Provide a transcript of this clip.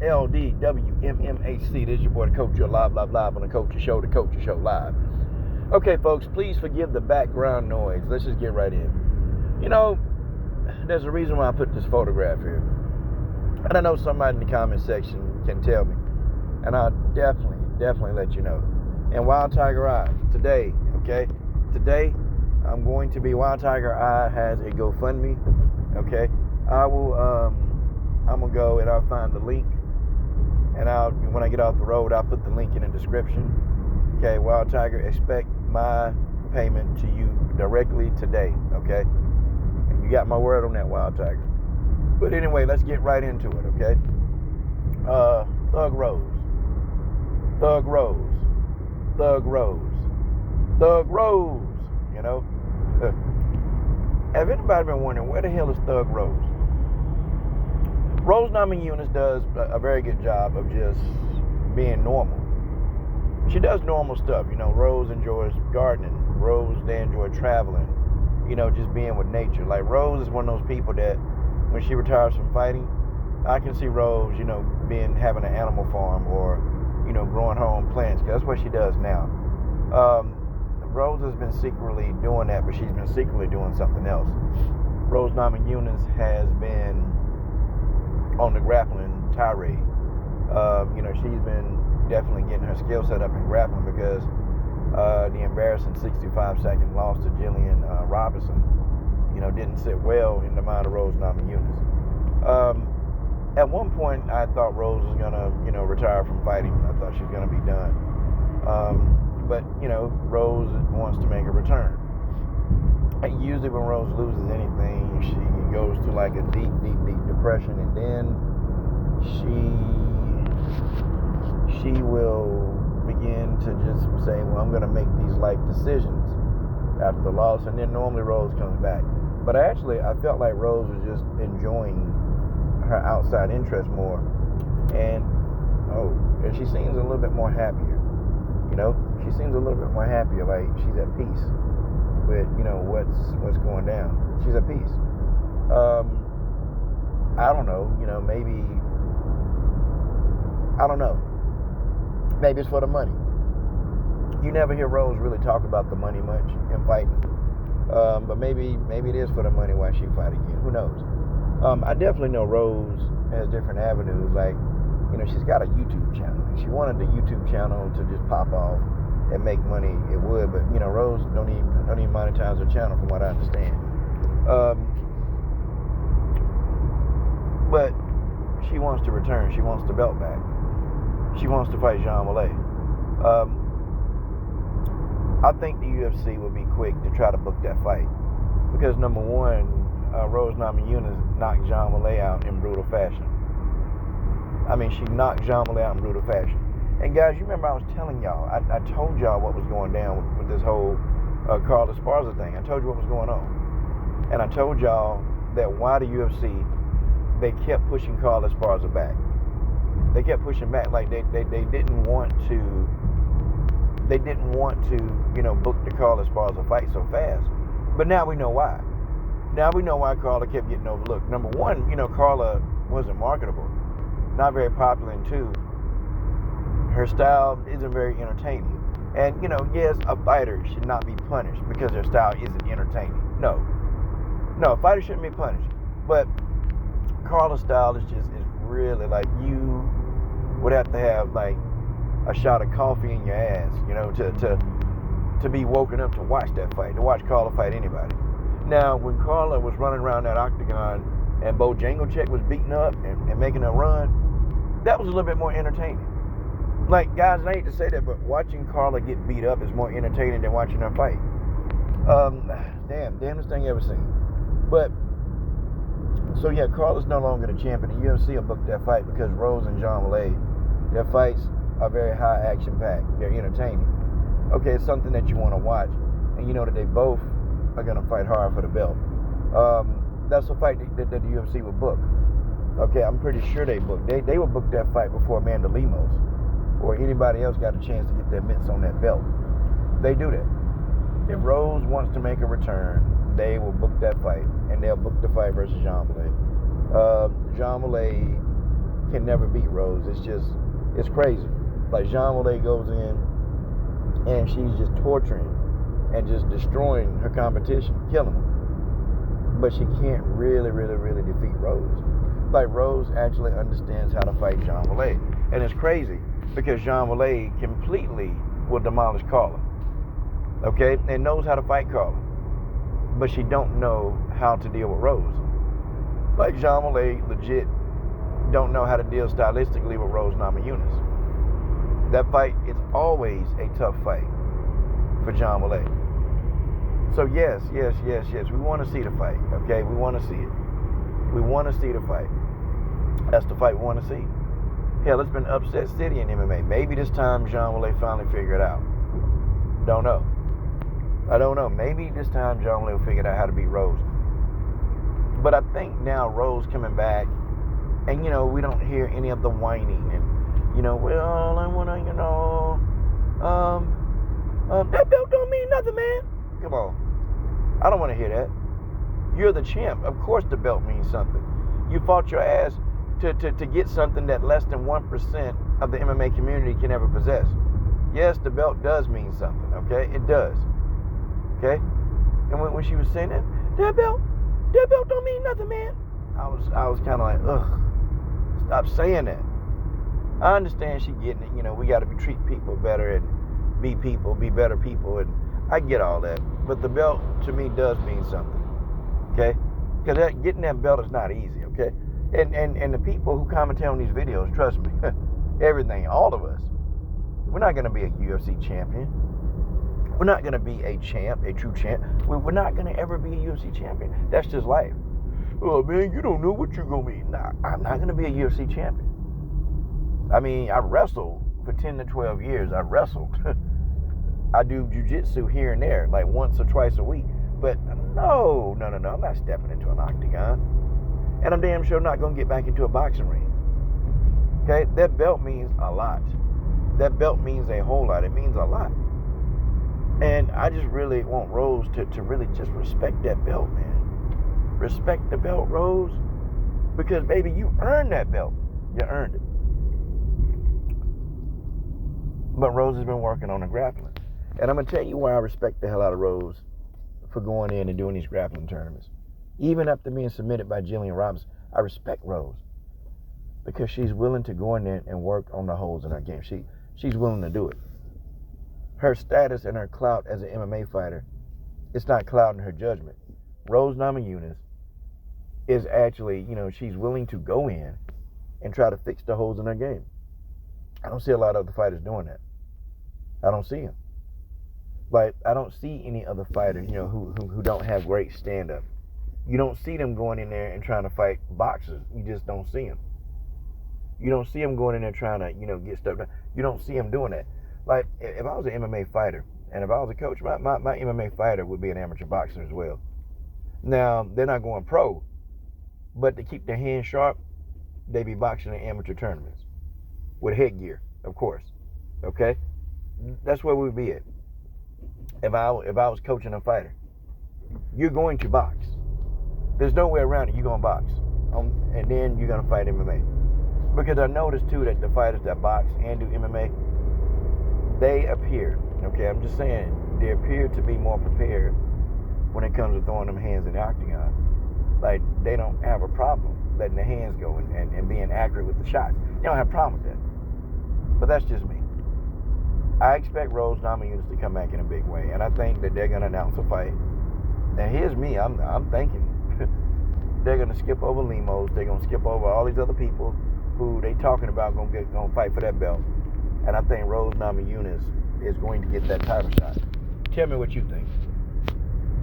LDWMMAC. This is your boy, the Coach. You're live on the Coach Show, the Coach Show live. Okay, folks, please forgive the background noise. Let's just get right in. You know, there's a reason why I put this photograph here. And I know somebody in the comment section can tell me. And I'll definitely let you know. And Wild Tiger Eye, today, I'm going to be, Wild Tiger Eye has a GoFundMe, okay? I will, I'm going to go and I'll find the link. And when I get off the road, I'll put the link in the description. Okay, Wild Tiger, expect my payment to you directly today, okay? And you got my word on that, Wild Tiger. But anyway, let's get right into it, okay? Thug Rose, you know? Have anybody been wondering, where the hell is Thug Rose? Rose Namajunas does a very good job of just being normal. She does normal stuff. You know, Rose enjoys gardening. Rose, they enjoy traveling. You know, just being with nature. Like, Rose is one of those people that when she retires from fighting, I can see Rose, you know, having an animal farm or, you know, growing her own plants. Because that's what she does now. Rose has been secretly doing that, but she's been secretly doing something else. Rose Namajunas has been on the grappling tirade. You know, she's been definitely getting her skill set up in grappling because the embarrassing 65-second loss to Jillian Robinson, you know, didn't sit well in the mind of Rose Namajunas. At one point, I thought Rose was gonna, you know, retire from fighting. I thought she was gonna be done. But, you know, Rose wants to make a return. And usually when Rose loses anything, she goes through like a deep depression, and then she will begin to just say, well, I'm going to make these life decisions after the loss, and then normally Rose comes back. But I felt like Rose was just enjoying her outside interest more, and she seems a little bit more happier. You know, she seems a little bit more happier, like she's at peace with, you know, what's going down. She's at peace. I don't know, you know, maybe it's for the money. You never hear Rose really talk about the money much in fighting. But maybe it is for the money why she fight again. Who knows? I definitely know Rose has different avenues. Like, you know, she's got a YouTube channel. If she wanted the YouTube channel to just pop off and make money, it would. But, you know, Rose don't even monetize her channel from what I understand. But she wants to return. She wants the belt back. She wants to fight Walay. I think the UFC will be quick to try to book that fight. Because, number one, Rose Namajunas knocked Walay out in brutal fashion. I mean, she knocked Walay out in brutal fashion. And, guys, you remember I was telling y'all, I told y'all what was going down with this whole Carlas thing. I told you what was going on. And I told y'all that why the UFC, they kept pushing Carlas back. They kept pushing back, like they didn't want to, you know, book the Carlas fight so fast. But now we know why. Now we know why Carla kept getting overlooked. Number one, you know, Carla wasn't marketable, not very popular, and two, her style isn't very entertaining. And, you know, yes, a fighter should not be punished because their style isn't entertaining. No, a fighter shouldn't be punished. But Carla's style is really like, you would have to have like a shot of coffee in your ass, you know, to be woken up to watch that fight, to watch Carla fight anybody. Now, when Carla was running around that octagon and Bojanglecheck was beating up and making a run, that was a little bit more entertaining. Like, guys, I hate to say that, but watching Carla get beat up is more entertaining than watching her fight. Damnest thing ever seen. But, so yeah, Carla's no longer the champion. The UFC will book that fight because Rose and Walay, their fights are very high action packed. They're entertaining. Okay, it's something that you want to watch, and you know that they both are going to fight hard for the belt. That's a fight that the UFC would book. Okay, I'm pretty sure they booked. They would book that fight before Amanda Lemos or anybody else got a chance to get their mitts on that belt. They do that. If Rose wants to make a return, they will book that fight, and they'll book the fight versus John Walay. John Walay can never beat Rose. It's crazy. Like, Walay goes in and she's just torturing and just destroying her competition, killing them. But she can't really defeat Rose. Like, Rose actually understands how to fight Walay. And it's crazy because Walay completely will demolish Carla. Okay? And knows how to fight Carla. But she don't know how to deal with Rose. Like, Walay legit don't know how to deal stylistically with Rose Namajunas. That fight is always a tough fight for Walay. So yes, we want to see the fight, okay? We want to see it. We want to see the fight. That's the fight we want to see. Hell, it's been upset city in MMA. Maybe this time Walay finally figure it out. Don't know. I don't know. Maybe this time Walay will figure out how to beat Rose. But I think now Rose coming back, and, we don't hear any of the whining and, well, I want to, that belt don't mean nothing, man. Come on. I don't want to hear that. You're the champ. Of course the belt means something. You fought your ass to get something that less than 1% of the MMA community can ever possess. Yes, the belt does mean something, okay? It does. Okay? And when she was saying that belt don't mean nothing, man. I was kind of like, ugh, stop saying that. I understand she getting it. We got to treat people better and be better people, and I get all that. But the belt to me does mean something. Okay? Because getting that belt is not easy. Okay? And the people who commentate on these videos, trust me, everything, all of us, we're not going to be a UFC champion. We're not going to be a champ, a true champ. We're not going to ever be a UFC champion. That's just life. Oh, man, you don't know what you're going to be. Nah, I'm not going to be a UFC champion. I mean, I wrestled for 10 to 12 years. I wrestled. I do jiu-jitsu here and there, like once or twice a week. But no. I'm not stepping into an octagon. And I'm damn sure not going to get back into a boxing ring. Okay? That belt means a lot. That belt means a whole lot. It means a lot. And I just really want Rose to really just respect that belt, man. Respect the belt, Rose. Because, baby, you earned that belt. You earned it. But Rose has been working on the grappling. And I'm going to tell you why I respect the hell out of Rose for going in and doing these grappling tournaments. Even after being submitted by Jillian Robinson, I respect Rose. Because she's willing to go in there and work on the holes in her game. She's willing to do it. Her status and her clout as an MMA fighter, it's not clouding her judgment. Rose Namajunas is actually, she's willing to go in and try to fix the holes in her game. I don't see a lot of other fighters doing that. I don't see them. Like, I don't see any other fighter, who don't have great stand-up. You don't see them going in there and trying to fight boxers. You just don't see them. You don't see them going in there trying to, get stuff done. You don't see them doing that. Like, if I was an MMA fighter, and if I was a coach, my MMA fighter would be an amateur boxer as well. Now, they're not going pro, but to keep their hands sharp, they be boxing in amateur tournaments. With headgear, of course. Okay? That's where we'd be at. If I was coaching a fighter. You're going to box. There's no way around it. You're going to box. And then you're going to fight MMA. Because I noticed, too, that the fighters that box and do MMA, they appear, okay, I'm just saying, they appear to be more prepared when it comes to throwing them hands in the octagon. Like, they don't have a problem letting their hands go and being accurate with the shots. They don't have a problem with that. But that's just me. I expect Rose Namajunas to come back in a big way, and I think that they're going to announce a fight. And here's me, I'm thinking they're going to skip over Lemos, they're going to skip over all these other people who they talking about going to fight for that belt. And I think Rose Namajunas is going to get that title shot. Tell me what you think.